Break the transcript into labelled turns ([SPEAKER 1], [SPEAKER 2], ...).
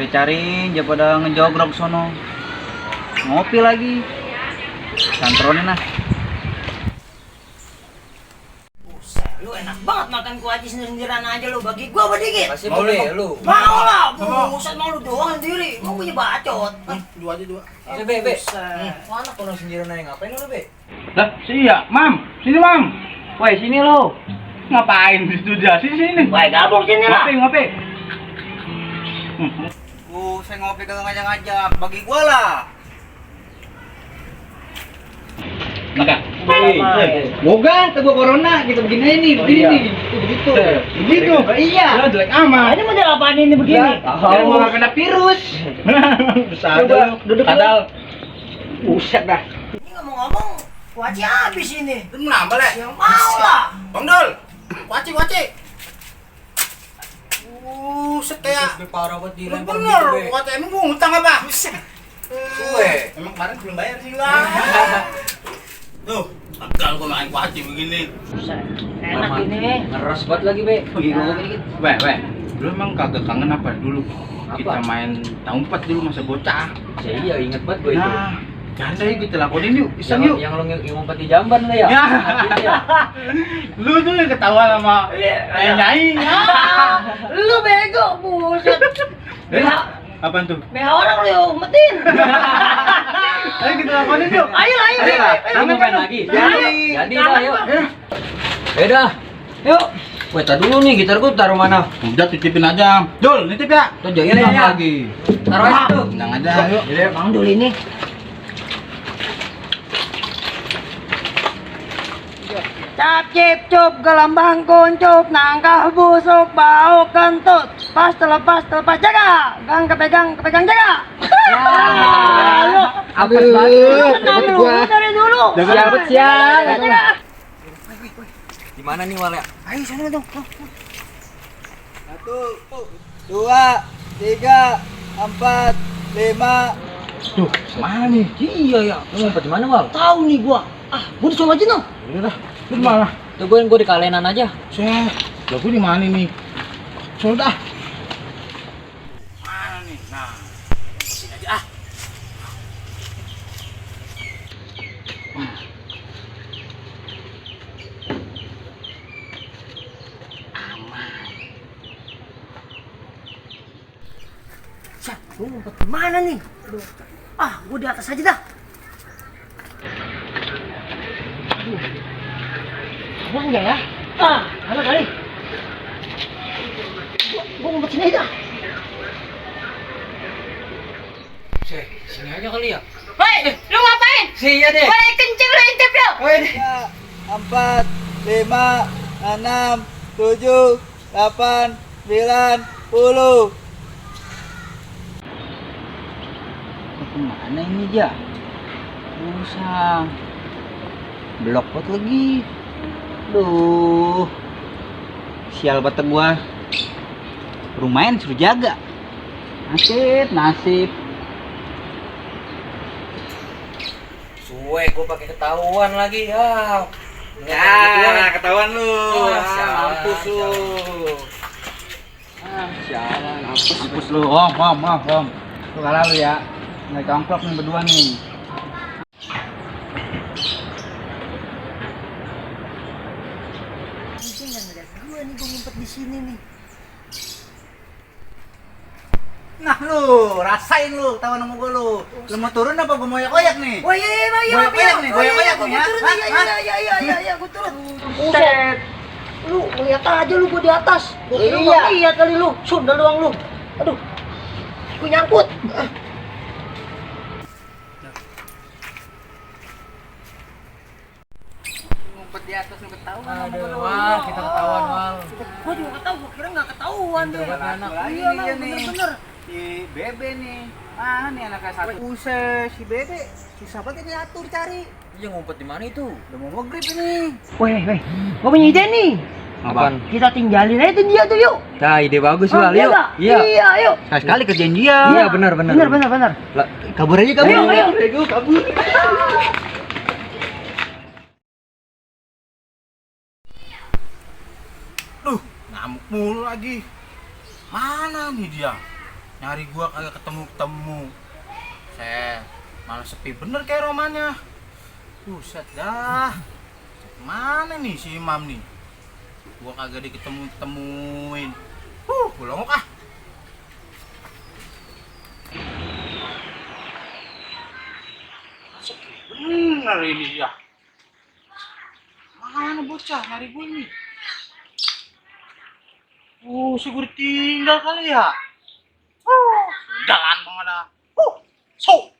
[SPEAKER 1] cari-cari aja pada ngejogrok sono. Ngopi lagi. Santronin lah.
[SPEAKER 2] Buset, lu enak banget makan kuaci sendirian aja lu. Bagi gua apa dikit?
[SPEAKER 3] Masih boleh lu.
[SPEAKER 2] Mau lah, buset mau lu doang sendiri. Mau punya bacot.
[SPEAKER 4] Dua aja dua.
[SPEAKER 3] Be.
[SPEAKER 2] Buset.
[SPEAKER 3] Mana kono sendirian aja ngapain lu, Be?
[SPEAKER 1] Lah, iya, Mam. Sini, Mam. Woi, sini lo. Ngapain di studio? Sini.
[SPEAKER 2] Woi, gabung sini lah.
[SPEAKER 1] Ngopi. Saya ngopi kagak ngajak-ngajak. Bagi gua lah. Enggak. Boga, teguh corona, kita begini nih, begini. Begitu. Iya. Lo jelek amat.
[SPEAKER 2] Ini model apaan ini begini?
[SPEAKER 1] Jangan mau kena virus.
[SPEAKER 2] Coba duduk
[SPEAKER 1] Kadal. Buset dah.
[SPEAKER 2] Ini ngomong-ngomong, kuaci habis ini.
[SPEAKER 4] Lu nambah le?
[SPEAKER 2] Yang mau lah.
[SPEAKER 4] Bang Dol. Waci. Buset kayak
[SPEAKER 3] Parah banget dilempar
[SPEAKER 4] bener.
[SPEAKER 3] gitu, Be.
[SPEAKER 4] Waci emang gua ngutang apa? Buset.
[SPEAKER 3] Suwe.
[SPEAKER 4] Emang kemarin belum bayar sih lah. Tuh, tegal gua main waci begini.
[SPEAKER 2] Buset, enak ini.
[SPEAKER 3] Ngeres banget lagi, Be.
[SPEAKER 1] Bagi gua ngopi dikit. Weh. Lu emang kagak kangen apa dulu? Kita
[SPEAKER 3] Apa?
[SPEAKER 1] main tahun 4 dulu masa bocah.
[SPEAKER 3] Iya, inget banget gue itu.
[SPEAKER 1] Nah, canda yuk kita lakonin yuk, iseng yuk.
[SPEAKER 3] Yang lo ngumpet di jamban lo ya?
[SPEAKER 1] Ya.
[SPEAKER 3] Iya.
[SPEAKER 1] Lu tuh yang ketawa sama nyai.
[SPEAKER 2] Lu bego, buset.
[SPEAKER 1] Apaan tuh?
[SPEAKER 2] BH orang lu umpetin.
[SPEAKER 1] Ayo kita lakonin yuk.
[SPEAKER 2] Ayo.
[SPEAKER 3] Lu mau main lagi? Jadi lah, yuk. Beda.
[SPEAKER 2] Yuk.
[SPEAKER 3] Weh, tar dulu nih, gitar gua taruh mana?
[SPEAKER 1] Udah titipin aja. Jul, nitip ya.
[SPEAKER 3] Tuh jangan
[SPEAKER 2] Iya.
[SPEAKER 3] lagi. Taruh aja tuh.
[SPEAKER 1] Tenang aja, yuk.
[SPEAKER 2] Bang Dul ini. Cap cip cup gelambang kuncup nangkah busuk bau kentut pas terlepas jaga gang kepegang jaga. Lu
[SPEAKER 1] Apes banget.
[SPEAKER 2] tenang lu dari dulu.
[SPEAKER 1] Jaga
[SPEAKER 2] siang.
[SPEAKER 3] Di mana nih, Wal ya?
[SPEAKER 2] Ayo sana dong.
[SPEAKER 5] 1, 2, 3, 4, 5.
[SPEAKER 1] Tuh, mana nih?
[SPEAKER 3] Iya ya. Lu ngumpet di mana, Wal?
[SPEAKER 2] Tahu nih gua. Gua disuruh aja dong.
[SPEAKER 1] Udah dah. Lu mana?
[SPEAKER 3] Tuh gua di kalenan aja.
[SPEAKER 1] Set. Lah gua di mana nih? Sudah. Mana nih? Nah. Sini aja ah.
[SPEAKER 2] Sat, gua ngumpet di mana nih? Aduh. Gua di atas aja dah. Gua enggak ya? Mana kali? Gua ngumpet sini aja.
[SPEAKER 3] Sini aja kali ya.
[SPEAKER 2] Hei, lu ngapain?
[SPEAKER 3] Iya deh.
[SPEAKER 2] Boleh kencing lu intip lu.
[SPEAKER 5] 3, 4, 5, 6, 7, 8, 9, 10.
[SPEAKER 1] Kemana ini aja? Usah. Blok pot lagi. Duh. Sial bata gua. Lumayan suruh jaga. Nasib.
[SPEAKER 3] Suwe, gua pakai ketahuan lagi ya.
[SPEAKER 1] Ya, ketahuan lu.
[SPEAKER 3] Mampus lu.
[SPEAKER 1] Sialan, hapus lu. Om. Lu kalah lu ya. Nggak congklok nih berdua nih.
[SPEAKER 2] Mungkin nggak ngeliat gua nih, gua ngumpet di sini nih.
[SPEAKER 1] Nah lu, rasain lu, tawa sama gua lu. Lu mau turun apa gua mau oyak nih?
[SPEAKER 2] Oh iya,
[SPEAKER 1] Goyak-goyak nih, goyak-goyak nih ya.
[SPEAKER 2] turun.
[SPEAKER 1] Hah?
[SPEAKER 2] Iya, gua turun. Buset. Lu ngeliat aja lu gua di atas. Gua kira
[SPEAKER 1] Iya.
[SPEAKER 2] gua lihat kali lu. Sundal doang lu. Aduh. Gua nyangkut.
[SPEAKER 1] Ngumpet di atas lu ketahuan.
[SPEAKER 3] Aduh, Wal, kita ketahuan, Wal.
[SPEAKER 2] Gua juga nggak tahu, gua kira nggak ketahuan deh.
[SPEAKER 1] Anak
[SPEAKER 2] Iya, Bang, bener-bener.
[SPEAKER 1] Si Bebe nih. Mana nih anaknya satu? Buset, si Bebe. Susah banget ini atur cari.
[SPEAKER 3] Iya, ngumpet di mana itu?
[SPEAKER 1] Udah mau maghrib ini.
[SPEAKER 2] Weh, gua punya ide nih.
[SPEAKER 3] Apaan?
[SPEAKER 2] Kita tinggalin aja tuh dia tuh, yuk.
[SPEAKER 3] Nah, ide bagus,
[SPEAKER 2] Oh,
[SPEAKER 3] Wal.
[SPEAKER 2] iya
[SPEAKER 3] Yuk.
[SPEAKER 2] nggak?
[SPEAKER 3] Iya.
[SPEAKER 2] Iya, yuk.
[SPEAKER 1] Sekali kerjain dia.
[SPEAKER 3] Iya, benar.
[SPEAKER 2] Bener.
[SPEAKER 3] Lah, kabur aja kabur.
[SPEAKER 2] Ayo.
[SPEAKER 1] kabur.
[SPEAKER 4] Duh, ngamuk mulu lagi. Mana nih dia? Nyari gua kagak ketemu-ketemu. Malah sepi bener kayak romannya. Buset dah. Mana nih si Imam nih? Gua kagak diketemu-temuin. Pulang ah. Sepi bener ini ya. Mana bocah nyari gue nih? Si gue ditinggal kali ya. Udah kan, ada. So.